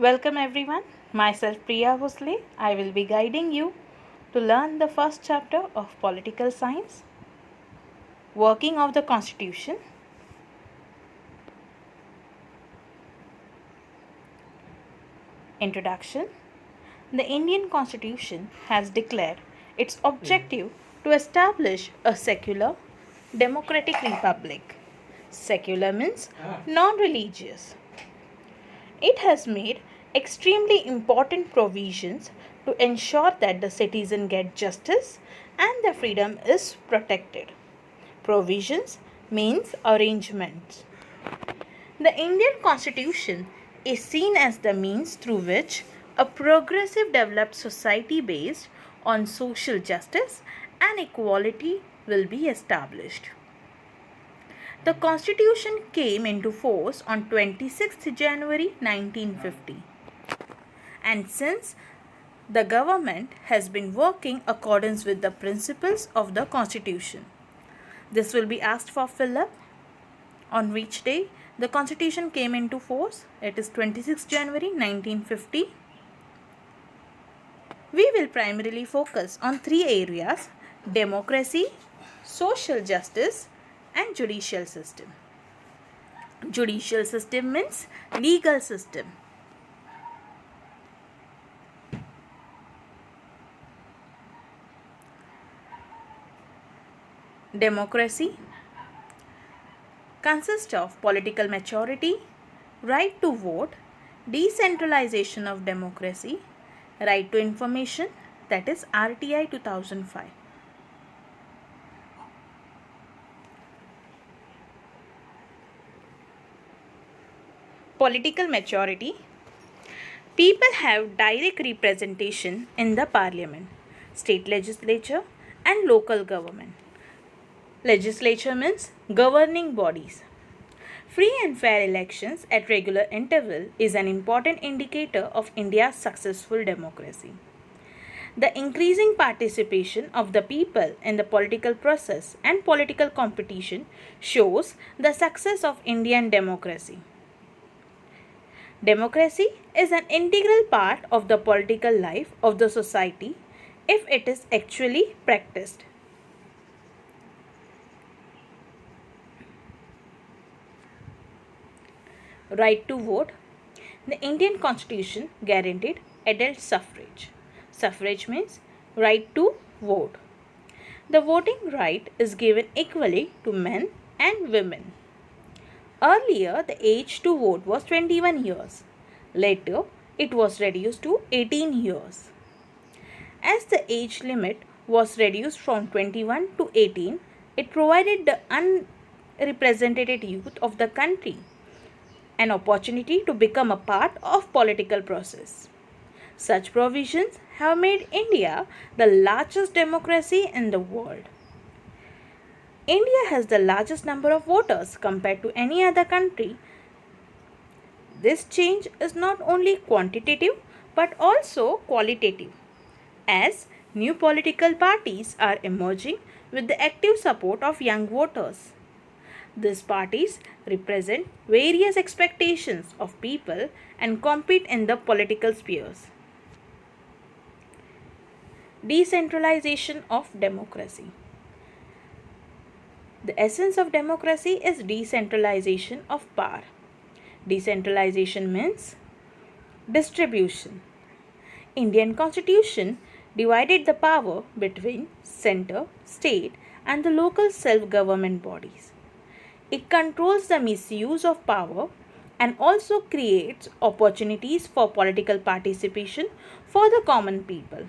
Welcome everyone. Myself Priya Bhosle. I will be guiding you to learn the first chapter of Political Science, Working of the Constitution. Introduction. The Indian Constitution has declared its objective to establish a secular, democratic republic. Secular means non-religious. It has made extremely important provisions to ensure that the citizen get justice and their freedom is protected. Provisions means arrangements. The Indian Constitution is seen as the means through which a progressive developed society based on social justice and equality will be established. The Constitution came into force on 26th January 1950, and since the government has been working accordance with the principles of the Constitution. This will be asked for fill-up. On which day the Constitution came into force? It is 26th January 1950. We will primarily focus on three areas: democracy, social justice, and judicial system. Judicial system means legal system. Democracy consists of political maturity, right to vote, decentralization of democracy, right to information, that is RTI 2005. Political maturity. People have direct representation in the parliament, state legislature, and local government. Legislature means governing bodies. Free and fair elections at regular interval is an important indicator of India's successful democracy. The increasing participation of the people in the political process and political competition shows the success of Indian democracy. Democracy is an integral part of the political life of the society if it is actually practiced. Right to vote. The Indian Constitution guaranteed adult suffrage. Suffrage means right to vote. The voting right is given equally to men and women. Earlier, the age to vote was 21 years. Later, it was reduced to 18 years. As the age limit was reduced from 21 to 18, it provided the unrepresented youth of the country an opportunity to become a part of political process. Such provisions have made India the largest democracy in the world. India has the largest number of voters compared to any other country. This change is not only quantitative but also qualitative, as new political parties are emerging with the active support of young voters. These parties represent various expectations of people and compete in the political spheres. Decentralization of democracy. The essence of democracy is decentralization of power. Decentralization means distribution. Indian Constitution divided the power between center, state and the local self-government bodies. It controls the misuse of power and also creates opportunities for political participation for the common people.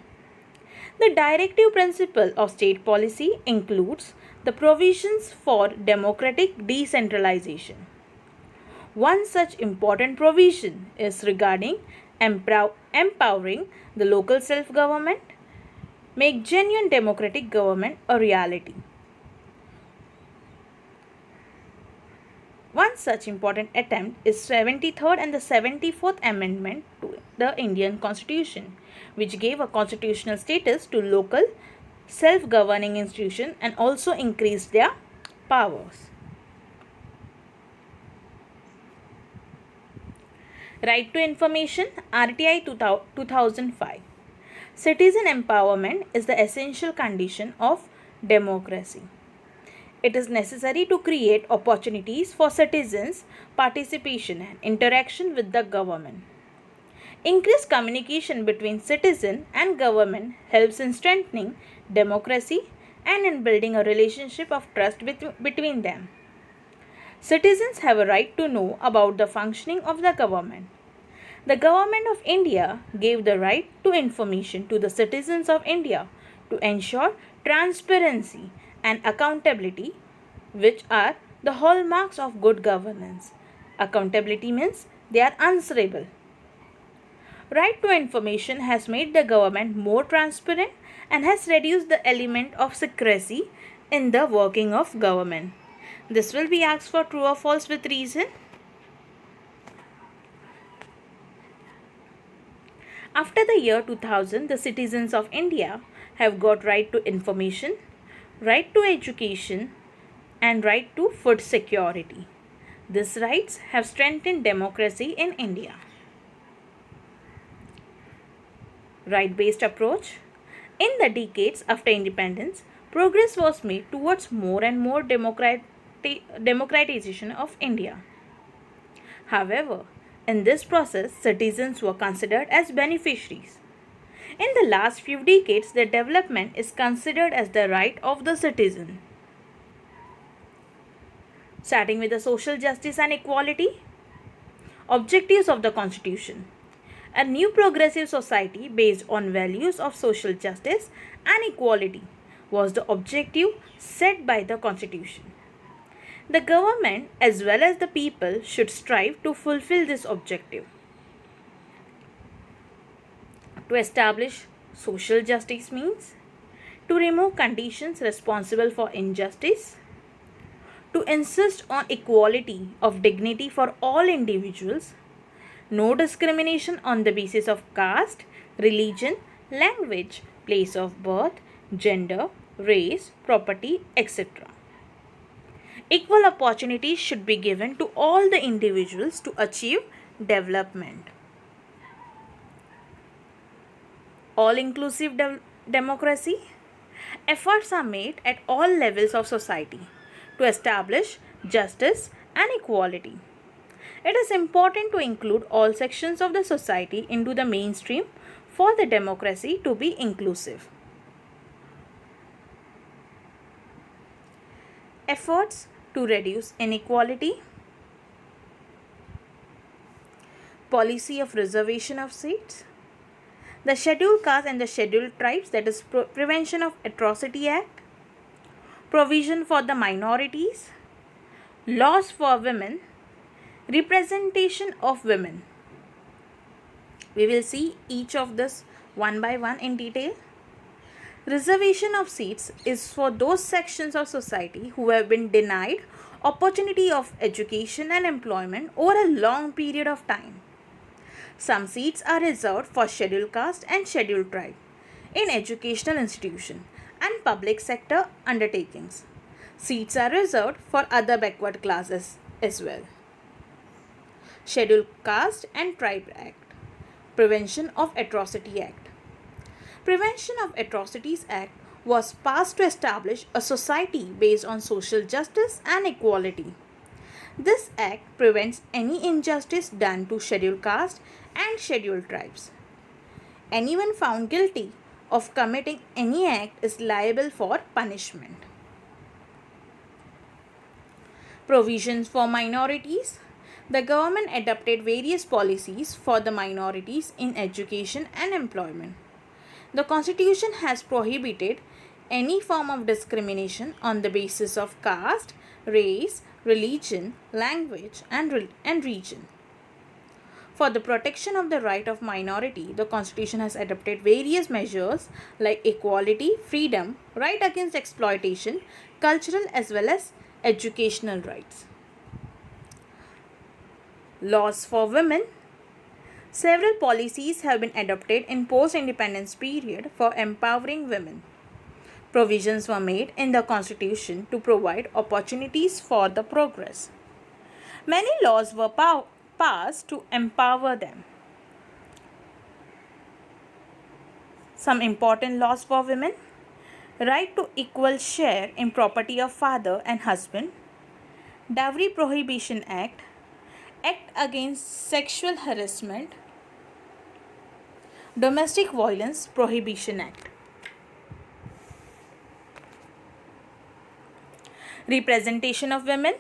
The directive principle of state policy includes the provisions for democratic decentralization. One such important provision is regarding empowering the local self-government, make genuine democratic government a reality. One such important attempt is 73rd and the 74th Amendment to the Indian Constitution, which gave a constitutional status to local self-governing institutions and also increased their powers. Right to Information, RTI 2005. Citizen empowerment is the essential condition of democracy. It is necessary to create opportunities for citizens' participation and interaction with the government. Increased communication between citizen and government helps in strengthening democracy and in building a relationship of trust between them. Citizens have a right to know about the functioning of the government. The Government of India gave the right to information to the citizens of India to ensure transparency and accountability, which are the hallmarks of good governance. Accountability means they are answerable. Right to information has made the government more transparent and has reduced the element of secrecy in the working of government. This will be asked for true or false with reason. After the year 2000, the citizens of India have got right to information, right to education, and right to food security. These rights have strengthened democracy in India. Right-based approach. In the decades after independence, progress was made towards more and more democratization of India. However, in this process, citizens were considered as beneficiaries. In the last few decades, the development is considered as the right of the citizen. Starting with the social justice and equality. Objectives of the Constitution. A new progressive society based on values of social justice and equality was the objective set by the Constitution. The government as well as the people should strive to fulfill this objective. To establish social justice means to remove conditions responsible for injustice, to insist on equality of dignity for all individuals, no discrimination on the basis of caste, religion, language, place of birth, gender, race, property, etc. Equal opportunities should be given to all the individuals to achieve development. All-inclusive democracy. Efforts are made at all levels of society to establish justice and equality. It is important to include all sections of the society into the mainstream for the democracy to be inclusive. Efforts to reduce inequality. Policy of reservation of seats. The Scheduled Caste and the Scheduled Tribes, that is Prevention of Atrocity Act. Provision for the minorities. Laws for women. Representation of women. We will see each of this one by one in detail. Reservation of seats is for those sections of society who have been denied opportunity of education and employment over a long period of time. Some seats are reserved for scheduled caste and scheduled tribe in educational institutions and public sector undertakings. Seats are reserved for other backward classes as well. Scheduled Caste and Tribe Act. Prevention of Atrocity Act. Prevention of Atrocities Act was passed to establish a society based on social justice and equality. This act prevents any injustice done to scheduled caste and scheduled tribes. Anyone found guilty of committing any act is liable for punishment. Provisions for minorities. The government adopted various policies for the minorities in education and employment. The Constitution has prohibited any form of discrimination on the basis of caste, race, religion, language, and region. For the protection of the right of minority, the Constitution has adopted various measures like equality, freedom, right against exploitation, cultural as well as educational rights. Laws for women. Several policies have been adopted in post-independence period for empowering women. Provisions were made in the Constitution to provide opportunities for the progress. Many laws were passed to empower them. Some important laws for women: right to equal share in property of father and husband, Dowry Prohibition Act, Act Against Sexual Harassment, Domestic Violence Prohibition Act. Representation of women.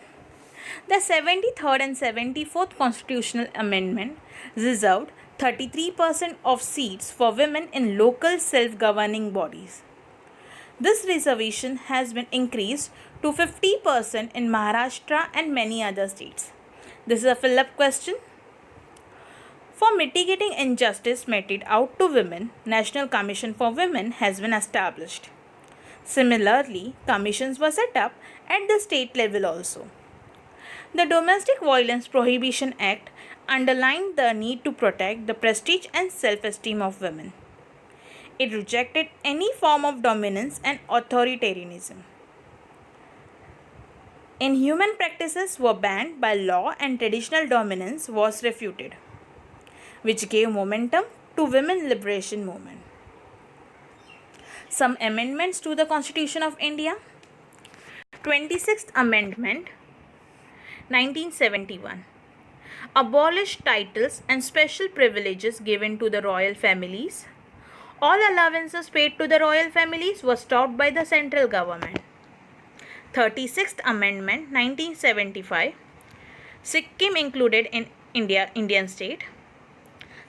The 73rd and 74th Constitutional Amendment reserved 33% of seats for women in local self-governing bodies. This reservation has been increased to 50% in Maharashtra and many other states. This is a fill-up question. For mitigating injustice meted out to women, National Commission for Women has been established. Similarly, commissions were set up at the state level also. The Domestic Violence Prohibition Act underlined the need to protect the prestige and self-esteem of women. It rejected any form of dominance and authoritarianism. Inhuman practices were banned by law and traditional dominance was refuted, which gave momentum to women's liberation movement. Some amendments to the Constitution of India. 26th Amendment 1971 abolished titles and special privileges given to the royal families. All allowances paid to the royal families were stopped by the central government. 36th Amendment 1975 Sikkim included in Indian state.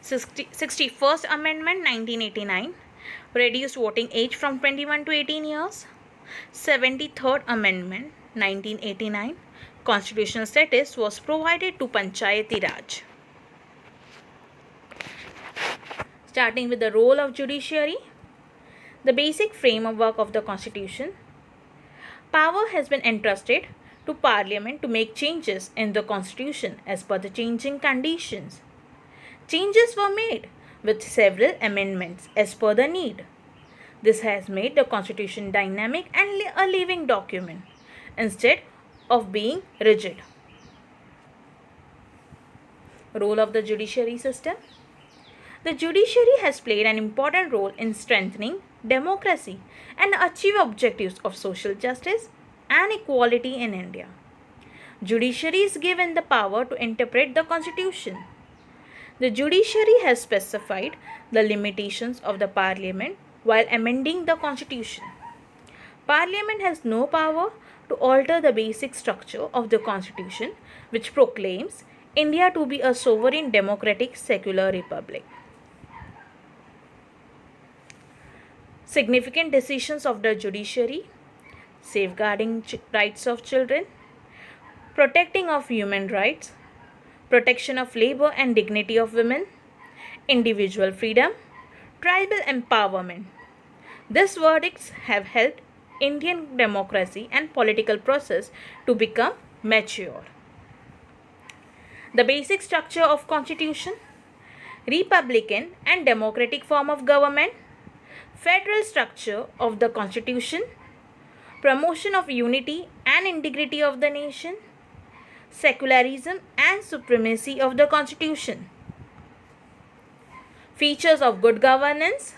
61st Amendment 1989 reduced voting age from 21 to 18 years. 73rd Amendment 1989 constitutional status was provided to Panchayati Raj. Starting with the role of judiciary, the basic framework of the Constitution. Power has been entrusted to Parliament to make changes in the Constitution as per the changing conditions. Changes were made with several amendments as per the need. This has made the Constitution dynamic and a living document instead of being rigid. Role of the judiciary system. The judiciary has played an important role in strengthening democracy and achieve objectives of social justice and equality in India. Judiciary is given the power to interpret the Constitution. The judiciary has specified the limitations of the Parliament while amending the Constitution. Parliament has no power to alter the basic structure of the Constitution, which proclaims India to be a sovereign, democratic, secular republic. Significant decisions of the judiciary: safeguarding rights of children, protecting of human rights, protection of labor and dignity of women, individual freedom, tribal empowerment. These verdicts have helped Indian democracy and political process to become mature. The basic structure of Constitution: Republican and democratic form of government, federal structure of the Constitution, promotion of unity and integrity of the nation, secularism and supremacy of the Constitution. Features of good governance: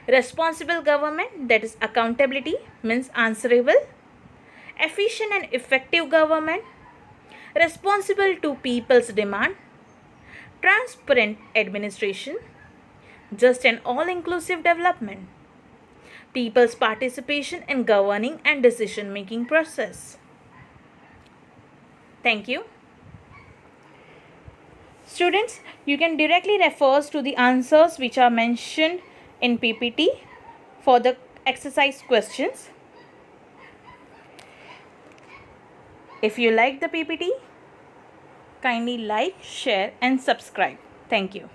responsible government, that is accountability means answerable, efficient and effective government, responsible to people's demand, transparent administration, just and all-inclusive development, people's participation in governing and decision-making process. Thank you. Students, you can directly refer to the answers which are mentioned in PPT for the exercise questions. If you like the PPT, kindly like, share and subscribe. Thank you.